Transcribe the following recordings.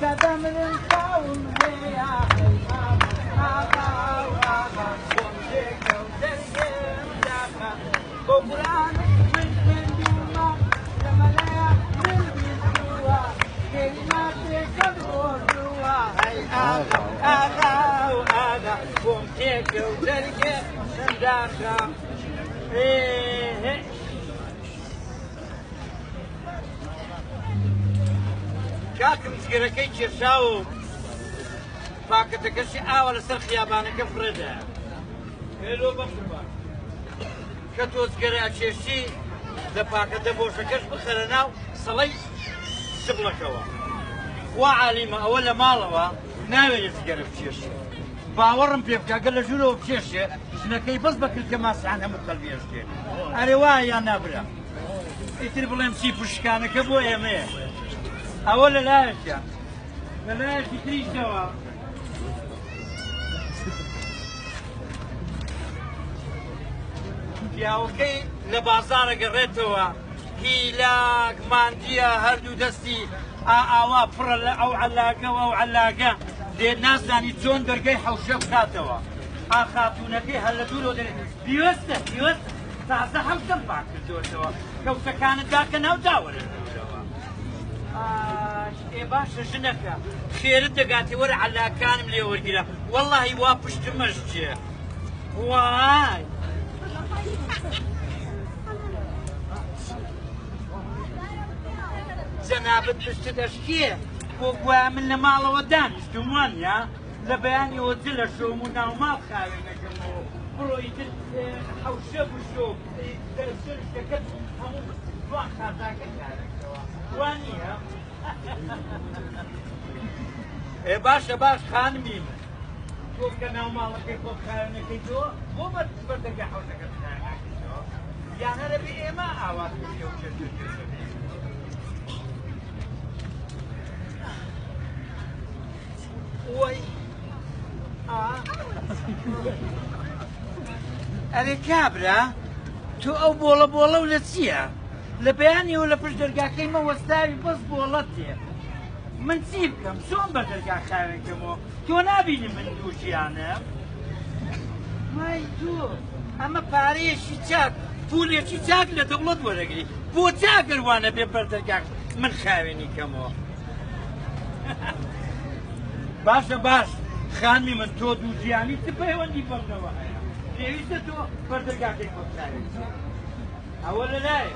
كدمر قوم يا قرآن من يوم لما لا يلبسوا كلمات كبروا هاي آغا قوم تيك وتركي سنداكا كاكم سكركي تشرشاو فاكتكشي آولا سر خيابانك فردا هلو بخربان كتو سكري أتشيشي لباكة دبوشكش بخرناو صلي سبلكوا وعاليما أولا مالوا ناوي يسكري بتشيشي باورم بيبكا قال له جلو بتشيشي شنكي بس بكل كماس عنها مقلبي يشكي أروايا نابرا يتربو لمشي بشكانك أبو يميه أولا لا يشيا لا يشي تريش دوا پیاوەکەی لە بازارە گەڕێتەوە هیلاک ماندیە هەردوو دەستی ئاوا پڕە لە ئەو عەلاگە و ئەو عەلاگە دێ نازانی چۆن دەرگەی حەوشە بکاتەوە خاتوونەکەی هەر لە دوورەوە دەرێت پیوەستە تازە حەوشەم پاک کردوێتەوە کەوتەکانت داکە ناو داوەرە دوورەوە ئێ باشە ژنەکە خێرت دەگاتی وەرە عەلاکانم لێ وەرگیرە وەڵڵاهی وا پشتمەش جێ وای جەنابەت پشت دەشکێ بۆ گوایە من لە ماڵەوە دانیشتم وانیا لە بەیانیەوە جلە شۆم و ناوماڵ خاوێنەکەمەوە بڕۆ ئیتر حەوشە بشۆ دەرشتەکەت هەموو دوان خازاکە کارێکەوە وانیە ئێ باشە باش خانمی من تۆ کە ناوماڵەکەی بۆ خاوێنەکەی تۆ بۆ بەردەگە حەوشەکەت کارێکەوە یانە لەبێ ئێمە ئاوات بێ و چێ وای ئەرێ کابرا تۆ ئەو بۆڵە و لە چییە؟ لە بەیانیەوە لە پشت دەرگاکەی مە وەستاوی بەس بۆڵەت تێ من چی بکەم؟ چۆن بە دەرگا خاوێنکەمەوە؟ تۆ نابینی من دوو ژیانە؟ وای تۆ ئەمە پارەیەکی چاک پولێکی چاک لە دەوڵەت وەرەگری بۆ چاگەروانە بێ بەردەرگا من خاوێنی کەمەوە باشە باش خانمی من تۆ دوو ژیانی چ پەیوەندی بەردەوە هەیە پێویستە تۆ بەردەرگاکەی خۆتخاوێنی ئەوە لەلایە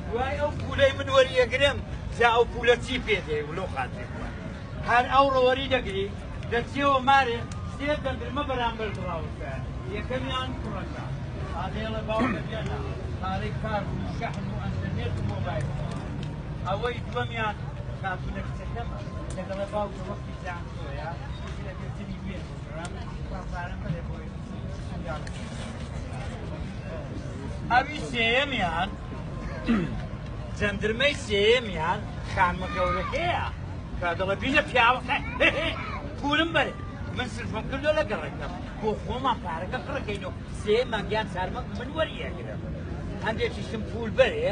دوای ئەو پولەی من وەریەگرم جا ئەو پولە چی پێ دێ ولۆ خاتێک هەر ئەو ڕۆوەری دەگری دەچێەوە مارێ سێ دەنگرمە بەرامبەر بڵاوەکە یەکەمیان کوڕەکە ئادێڵە باوکە بێنە پارەی کار و شەحن و ئەنتەرنێت و مۆبایل ئەوەی دووەمیان خاتونە کچەکەمە لەگەڵە باوکە وەختی جان تۆیە لەگەڵتنی وێن پارەم بەرێ بۆی ئەوی سێیەمیان جەندرمەی سێیەمیان خانمە گەورەکەیە کە دەڵێ بینە پیاوەکە پولم بەرێ من سرفم کردو لە گەڕێکم بۆ خۆمان پارەکە قڕەکەینەوە سێ مانگیان سارمە من وەریەگرم هەندێکیشم پول بەرێ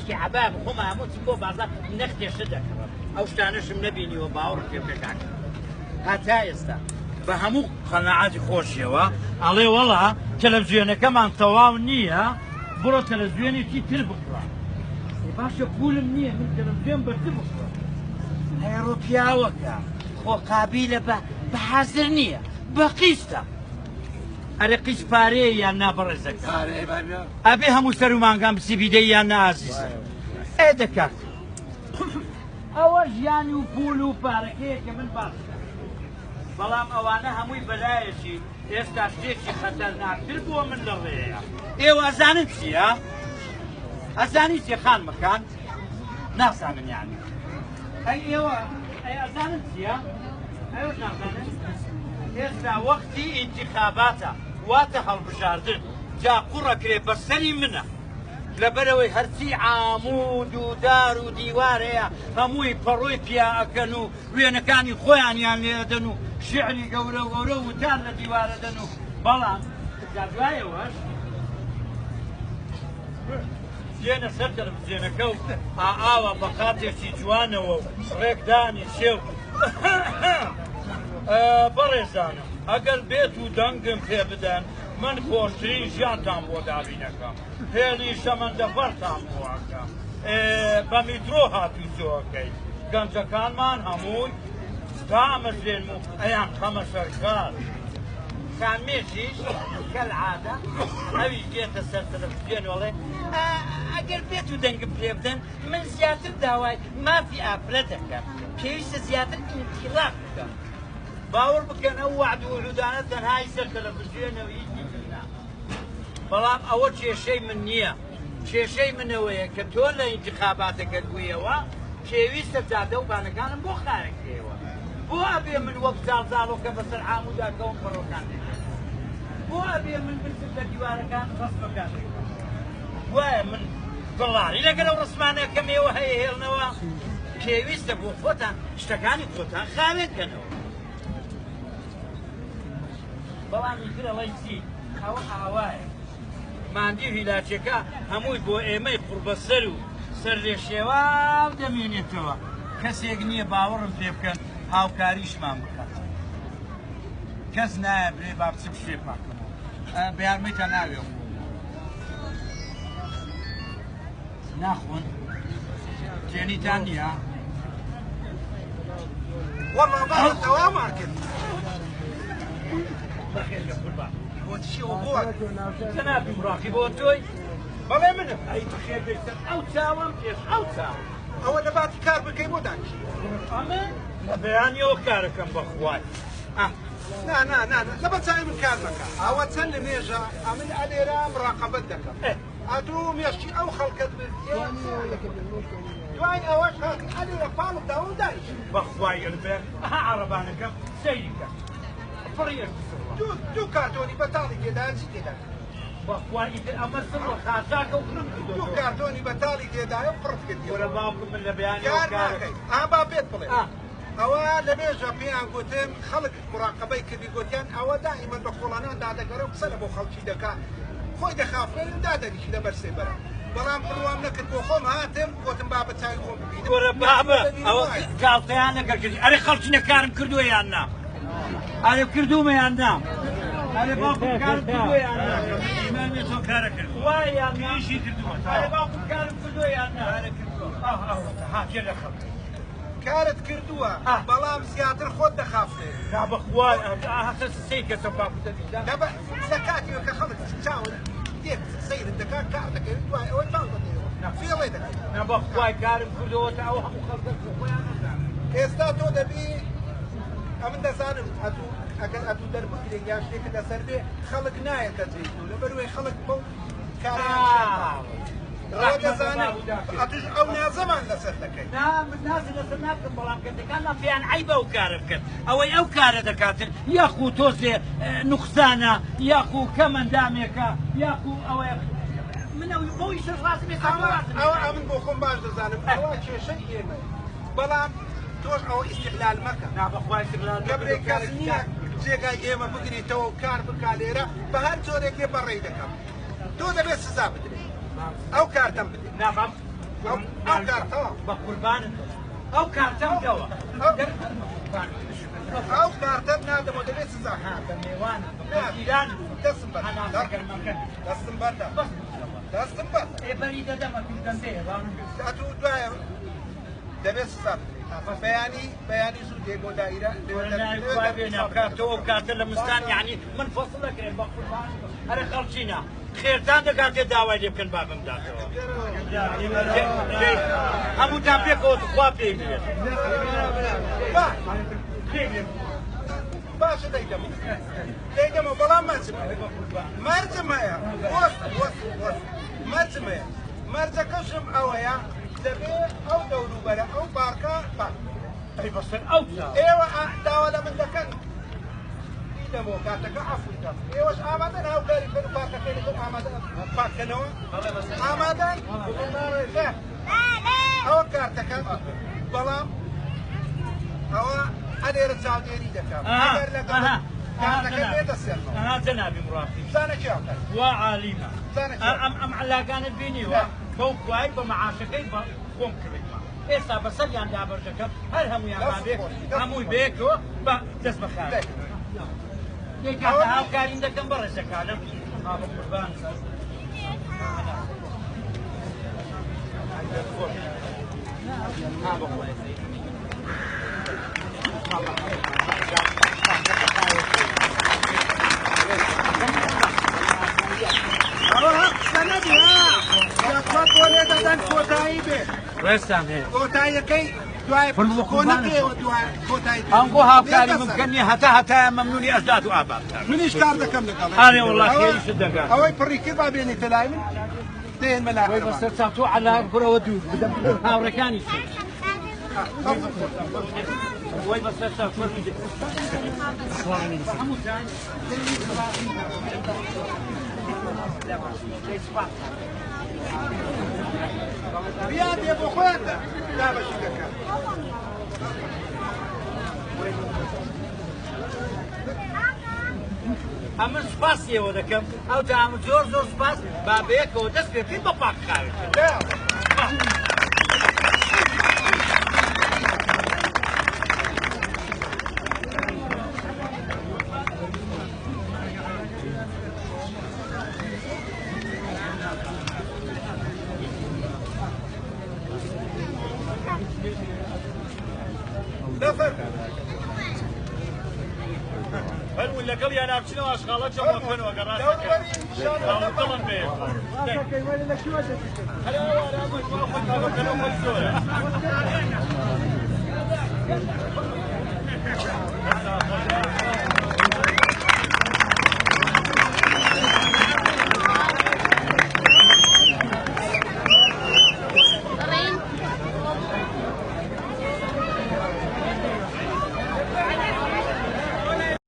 شتی عەبا بخۆمە هەموو چیم بۆ بازار نەختێشە دەکڕم ئەو شتانەشم نەبینیوە باوەڕ پێ پێکاکە هەتا ئێستا بە هەموو قەنەعاتی خۆشیەوە ئەڵێ وەڵا تەلەڤیزیۆنەکەمان تەواو نییە بڕۆ تەلەڤیزیۆنێکی تر بکڕە باشە پولم نییە من تەلەڤیزیۆن بەرز بکڕە هەیڕۆ پیاوەکە خۆ قابیلە بە حەزر نییە بە قیستە ئەرێ قیس پارەیە یان نابڕێزەکە ئەبێ هەموو سەر و مانگام بچی بیدەی یان نازیزە ئێ دەکات ئەوە ژیانی و پول و پارەکەیە کە من باسکە بەڵام ئەوانە هەمووی بەلایەشی ئێستا شتێکی خەتەرناکتر بووە من لە ڕێەیە ئێوە ئەزانن چییە؟ ئەزانی چێ خانمەکان نازانن یانی ئەی ئێوە ئەزانن چییە؟ ئەوە نازانن ئێستا وەختی ئینتیخاباتە واتە هەڵبژاردن جا قوڕەکرێ بەسەری منە لەبەرەوەی هەرچی عامود و دار و دیوار هەیە هەمووی پەڕۆی پیا ئەکەن و وێنەکانی خۆیانیان لێدەن و شعری گەورە گەورە وتار لە دیوارە دەن و بەڵام دوایەوەش دێنە سەر تەلەڤیزیۆنەکە و ئاوە بە قاتێکی جوانەوە و ڕێکدانی شێو بەڕێزانم ئەگەر بێت و دەنگم پێ بدەن من خۆشترین ژیانتان بۆ دابینەکەم هێلی شەمەندەفەرتان بۆەکەم بە میترۆ هاتووچۆکەی گەنجەکانمان هەمووی دامەزرێن و ئەیان خەمە سەرکار خامێژیش کەلعادە ئەویش دێتە سەر تەلەڤیزیۆن وەڵێ ئەگەر بێت و دەنگم پێ بدەن من زیاتر داوای مافی ئافرە دەکەم پێویستە زیاتر ئینقیلاب بکەم باوەڕ بکەن ئەو وعد و وعودانە تەنهای سەر تەلەڤیزیۆنەوە هیچی نا بەڵام ئەوە کێشەی من نییە کێشەی منەوەیە کە تۆ لە ئینتیخاباتەکەت بوویەوە پێویستە جادە و بانەکانم بۆ خارەکرێەوە بۆ ئەبێ من وەک زاڵزاڵۆکە بەسەر عاموداکەوم پەڕۆکان دەکەم بۆ ئەبێ من برسم لە دیوارەکان ڕسمەکان دەکەم وایە من دڵاری لەگەڵ ئەو ڕسمانە کەمێوە هەیە هێڵنەوە پێویستە بۆ خۆتان شتەکانی خۆتان خاوێنکەنەوە بەڵام میترەڵی چی ئەوە ئاوایە ماندی و هیلاچەکە هەمووی بۆ ئێمەی قوربەسەر و سەرێشێوە دەمێنێتەوە کەسێک نییە باوەڕم پێ بکەن هاوکاریشمان بکات کەس نایە برێ با بچم شتێ پاکەمەوە بە یارمەیتان ناوێ ناخۆن تێنیتان نییە وەڵا باڵ تەوامان کرد بەخێر لە قوربان بۆ چیەوە بۆ جەنابی مڕاقی بۆ تۆی بەڵێ منم ئەی بخێر بێتن ئەو چاوەم پێش ئەو چاوە ئەوە لە باتی کار بکەی بۆ دانیشت ئەمە لە بەیانیەوە کارەکەم بەخوای نا لە بەچای من کار مەکە ئەوە چەند لە مێژە ئەمن ئەلێرە مراقەبەت دەکەم ئەدوو مێشتی ئەو خەڵکت دوای ئەوەش هاتی ئەلێرە پاڵم داوە دانیشت بەخوای ئەلبێر ئەها عەرەبانەکەم سەیریکە پڕیە دوو کارتۆنی بەتاڵی تێدا چی تێدا بەخوای ئیتر ئەمە سڕە خاچاکە و کرم دوو کارتۆنی بەتاڵی تێدایە پڕت کردی وەرە باوکم من لە بەیانیەوە کار کارەکەم ناکەی با پێت بڵێ ئەوە لە بێژە پێیان گوتم خەڵک مراقەبەی کردی گوتیان ئەوە دائیمەن بە قوڵانان دادەگەرە و قسە لە بۆ خەڵکی دەکات خۆی دەخافرێن و دادەنیشی لە بەر سێبەرە بەڵام بڕوام نەکرد بۆ خۆم هاتم گوتم با بە چای خۆم ببینم وەرە بابە ئەوە گاڵتەیان لەگەڵ کردی ئەرێ خەڵکی نەکارم کردووە یان نا ئەرێ کردومە یان نا ئەرێ باوکم کارم کردووە یان نا ئیمانێ تۆ کارە کرد وای یان نایشی کردووە ئەرێ باوکم کارم کردووە یان نا ئەرێ کردووە هاتێ لە خەڵک کارت کردووە بەڵام زیاتر خۆت دەخافرێ نا بەخوای هەسە سەی کەسە باکوتە دیدان لە کاتیوە کە خەڵک چاوت دێت سەیرت دەکات کار دەکەوێت دوای ئەوەی باڵ دەدەیەوە فێڵێ دەکەیت نا بەخوای کارم کردووە تا ئەو هەموو خەڵکە خۆیان نەزانن ئێستا تۆ دەبی ئەمن دەزانم ئەگەر ئەتوو دەربکرێ یا شتێکە لەسەر بێ خەڵک نایە کە جێیت و لەبەروەی خەڵک بەو کاریان دەزانم ئەتوش ئەو نازەمان لەسەر دەکەیت من نازی لەسەر ناکەم بەڵام کەندەکانمان پێیان عیبە ئەو کارە بکەن ئەوەی ئەو کارە دەکاتن یاخو تۆزێ نوقسانە یاخو کەمەندامێکە یاخو ئەوەیە من بۆی شەش ڕاستم ئەوە ئەمن بۆ خۆم باش دەزانم ئەوە کێشەی ئێمە بەڵام تۆش ئەوە ئیستیقلال مەکە نابەخوای کەبرێ کەس نییە جێگای ئێمە بگریتەوە و کار بکا لێرە بە هەر جۆرێکێ بەڕێی دەکەم تۆ دەبێت سزا بدرێت ئەو کارتم بدێ ئەو کارتەوە بە قوربانت ئەو کارتەمەوە ئەو کارتەم نادەمەوە دەبێت سزا میوان ایران دەستم بەر دەستم بەردە دەستم بەر ئێبەری دەدەمە ئەتوو دوایە دەبێت سزا بەیانی زوو دێگۆ دایرە کاتەوە کاتە لە مستان یعنی من فەسڵ دەکرێن بە قوربان هەرە خەڵچینە خێرتان دەکاتێ داوای لێ بکەن با بمداتەوە هەمووتان پێکەوە خوا پێی بێت باشە دەیدەمە بەڵام مەرجم هەیە مەرجم هەیە مەرجەکەشم ئەوەیە دەبێ ئەو دەوروبەرە ئەو پارکە پاک ئەی بەسەر ئەو ئێوە داوا لە من دەکەن دەبۆ کاتەکە ئەفریقا ئێوەش ئامادەن هاوکاری بن و پاکەکەی لەگەڵ ئامادەن پاکەنەوە ئامادەن ئەوە کارتەکە بەڵام ئەوە ئەلێرە چاودێری دەکەم ئەگەر لەگەڵ کارتەکە بێتە سێرەوە جەنابی مڕاقی زانە چی ئەوکەن وا عالیمە ئەم عەلاقانت بینیوە بەو خوای بە مەعاشەکەی بە خۆم کردیمە ئێستا بەسەریان دابەردەکەم هەر هەمویان بابێ هەمووی بێکەوە بە دەست بەخار یەکاتە هاوکارین دەکەم بە ڕێژەکانم هاوە قوربان ڕێستان هەیە کۆتاییەکەی دوای کۆنەکەیەوە دوای کۆتایی ئەمگۆ هاوکاری ممکننی هەتا مەمنونی ئەزداد و ئاباد منیش کار دەکەم لەگەڵ ئارێ وەڵڵا خێریشت دەکات ئەوەی پڕی کرد با بێنیتە لای من دێن مەلا وەی بەسەر چاوتۆ عەلا بڕەوە دوور بدەم هاوڕەکانی چی وەی بەسەر چاوتۆ بیا دێ بۆ خۆیاندا دابەشی دەکات ئەمە سپاسیەوە دەکەم ئەو تام زۆر زۆر سپاس با بەیەکەوە دەست پێکەین بە پاکخاوێت هەروون لەگەڵ یان ناچینەوە ئاشغاڵە چەمەکەنەوە گەڕاستەکەن بێ هەرەوە